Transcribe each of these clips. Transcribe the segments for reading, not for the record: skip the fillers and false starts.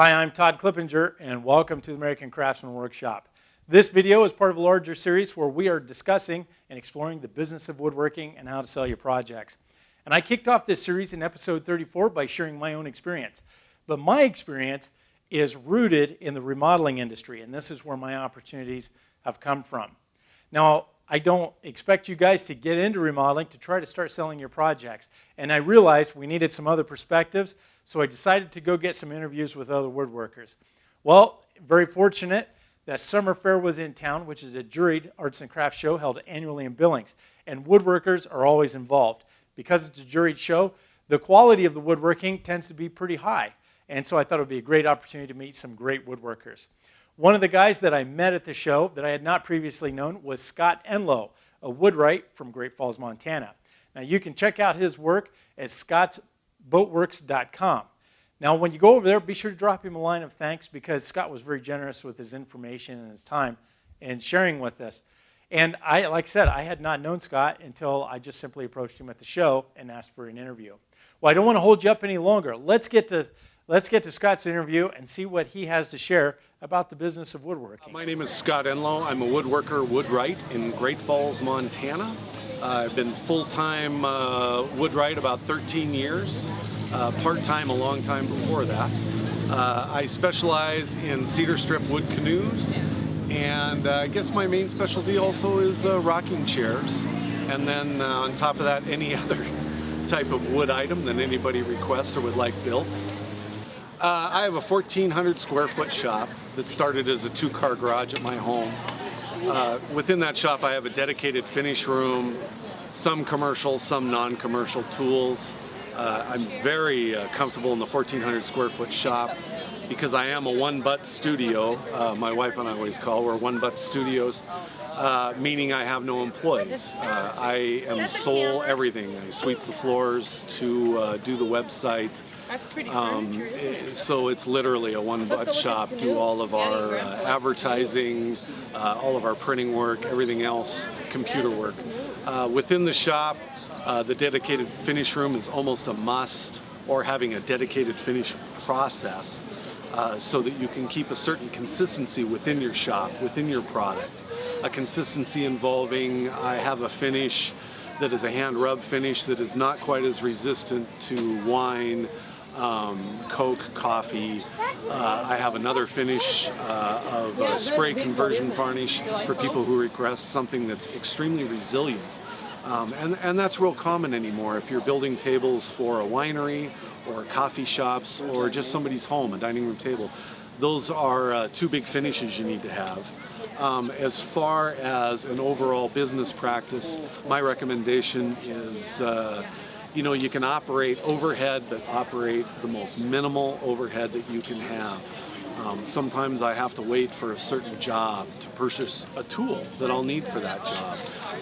Hi, I'm Todd Clippinger, and welcome to the American Craftsman Workshop. This video is part of a larger series where we are discussing and exploring the business of woodworking and how to sell your projects. And I kicked off this series in episode 34 by sharing my own experience. But my experience is rooted in the remodeling industry, and this is where my opportunities have come from. Now, I don't expect you guys to get into remodeling to try to start selling your projects. And I realized we needed some other perspectives, so I decided to go get some interviews with other woodworkers. Well, very fortunate that Summer Fair was in town, which is a juried arts and crafts show held annually in Billings. And woodworkers are always involved. Because it's a juried show, the quality of the woodworking tends to be pretty high. And so I thought it would be a great opportunity to meet some great woodworkers. One of the guys that I met at the show that I had not previously known was Scott Enloe, a woodwright from Great Falls, Montana. Now you can check out his work at scottsboatworks.com. Now when you go over there, be sure to drop him a line of thanks because Scott was very generous with his information and his time in sharing with us. And like I said, I had not known Scott until I just simply approached him at the show and asked for an interview. Well, I don't want to hold you up any longer. Let's get to Scott's interview and see what he has to share about the business of woodworking. My name is Scott Enloe. I'm a woodworker, woodwright in Great Falls, Montana. I've been full-time woodwright about 13 years, part-time a long time before that. I specialize in cedar strip wood canoes, and I guess my main specialty also is rocking chairs. And then on top of that, any other type of wood item that anybody requests or would like built. I have a 1,400 square foot shop that started as a two-car garage at my home. Within that shop I have a dedicated finish room, some commercial, some non-commercial tools. I'm very comfortable in the 1,400 square foot shop because I am a one-butt studio. My wife and I always call we're one-butt studios, meaning I have no employees. I am sole everything. I sweep the floors to do the website. That's pretty furniture. So it's literally a one-butt shop. Do all of our advertising, all of our printing work, everything else, computer work. Within the shop, the dedicated finish room is almost a must, or having a dedicated finish process so that you can keep a certain consistency within your shop, within your product. A consistency involving, I have a finish that is a hand rub finish that is not quite as resistant to wine, Coke, coffee. I have another finish of a spray conversion varnish for people who request something that's extremely resilient. And that's real common anymore. If you're building tables for a winery or coffee shops or just somebody's home, a dining room table, those are two big finishes you need to have. As far as an overall business practice, my recommendation is you can operate overhead, but operate the most minimal overhead that you can have. Sometimes I have to wait for a certain job to purchase a tool that I'll need for that job.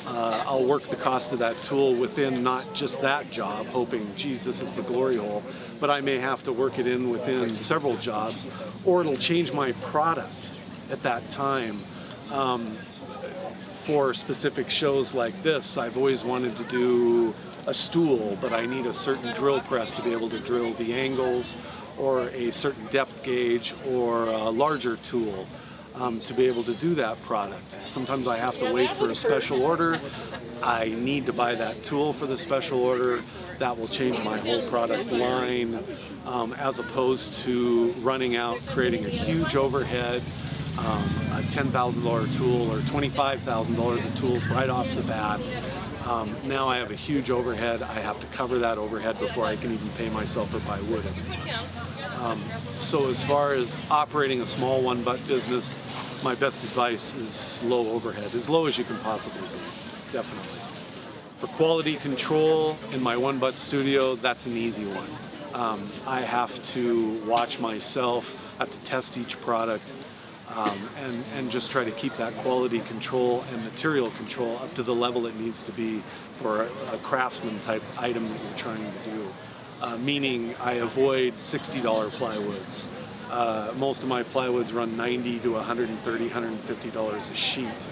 I'll work the cost of that tool within not just that job, hoping, geez, this is the glory hole, but I may have to work it in within several jobs, or it'll change my product at that time. For specific shows like this, I've always wanted to do a stool, but I need a certain drill press to be able to drill the angles, or a certain depth gauge, or a larger tool to be able to do that product. Sometimes I have to wait for a special order. I need to buy that tool for the special order. That will change my whole product line, as opposed to running out, creating a huge overhead, a $10,000 tool or $25,000 of tools right off the bat. Now I have a huge overhead. I have to cover that overhead before I can even pay myself or buy wood anymore. So as far as operating a small one-butt business, my best advice is low overhead, as low as you can possibly be, definitely. For quality control in my one-butt studio, that's an easy one. I have to watch myself, I have to test each product, and just try to keep that quality control and material control up to the level it needs to be for a Craftsman type item that you're trying to do. Meaning I avoid $60 plywoods. Most of my plywoods run $90 to $130, $150 a sheet.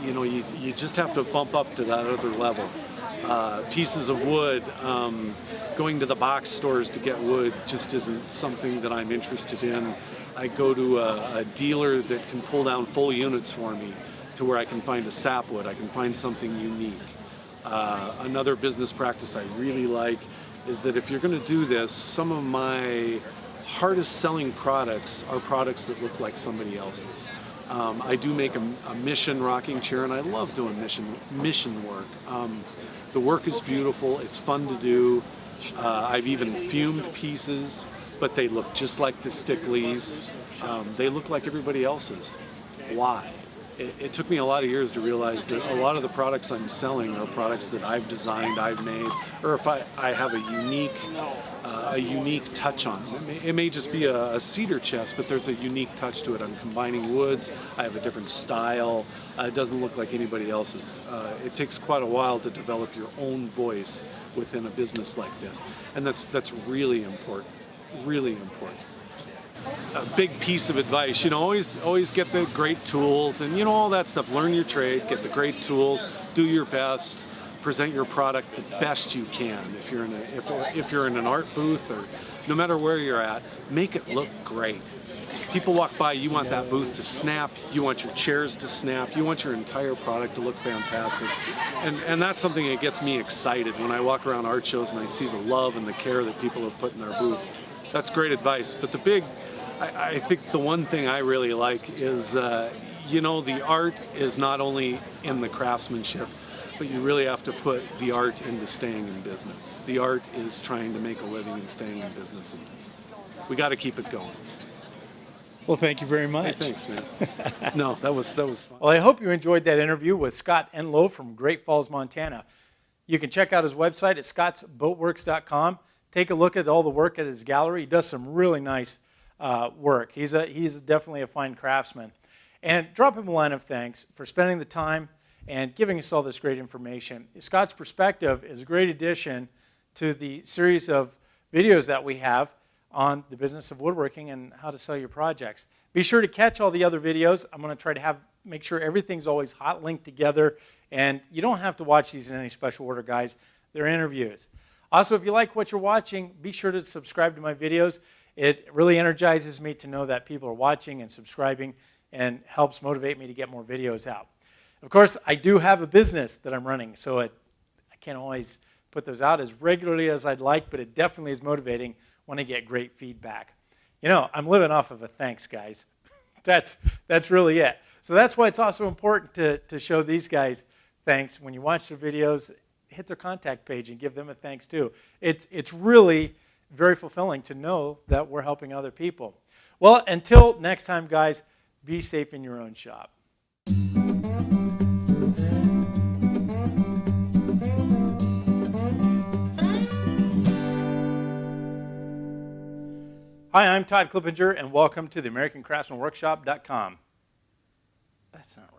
You just have to bump up to that other level. pieces of wood. Going to the box stores to get wood just isn't something that I'm interested in. I go to a dealer that can pull down full units for me to where I can find a sapwood, I can find something unique. Another business practice I really like is that if you're going to do this, some of my hardest selling products are products that look like somebody else's. I do make a Mission rocking chair, and I love doing mission work. The work is beautiful, it's fun to do. I've even fumed pieces, but they look just like the Stickley's. They look like everybody else's. Why? It took me a lot of years to realize that a lot of the products I'm selling are products that I've designed, I've made, or if I have a unique touch on it. It may just be a cedar chest, but there's a unique touch to it. I'm combining woods, I have a different style, it doesn't look like anybody else's. It takes quite a while to develop your own voice within a business like this, and that's really important, really important. A big piece of advice, always get the great tools and all that stuff. Learn your trade, get the great tools, do your best, present your product the best you can. If you're in an art booth or no matter where you're at, make it look great. People walk by, you want that booth to snap, you want your chairs to snap, you want your entire product to look fantastic. And that's something that gets me excited when I walk around art shows and I see the love and the care that people have put in their booths. That's great advice, but I think the one thing I really like is, the art is not only in the craftsmanship, but you really have to put the art into staying in business. The art is trying to make a living and staying in business. We got to keep it going. Well, thank you very much. Hey, thanks, man. No, that was fun. Well, I hope you enjoyed that interview with Scott Enloe from Great Falls, Montana. You can check out his website at scottsboatworks.com. Take a look at all the work at his gallery. He does some really nice work. He's definitely a fine craftsman. And drop him a line of thanks for spending the time and giving us all this great information. Scott's perspective is a great addition to the series of videos that we have on the business of woodworking and how to sell your projects. Be sure to catch all the other videos. I'm going to try to make sure everything's always hot linked together, and you don't have to watch these in any special order, guys. They're interviews. Also, if you like what you're watching, be sure to subscribe to my videos. It really energizes me to know that people are watching and subscribing and helps motivate me to get more videos out. Of course, I do have a business that I'm running, so I can't always put those out as regularly as I'd like, but it definitely is motivating when I get great feedback. I'm living off of a thanks, guys. That's really it. So that's why it's also important to show these guys thanks. When you watch their videos, hit their contact page and give them a thanks too. It's really very fulfilling to know that we're helping other people. Well, until next time, guys, be safe in your own shop. Hi, I'm Todd Clippinger, and welcome to the AmericanCraftsmanWorkshop.com. That's not right.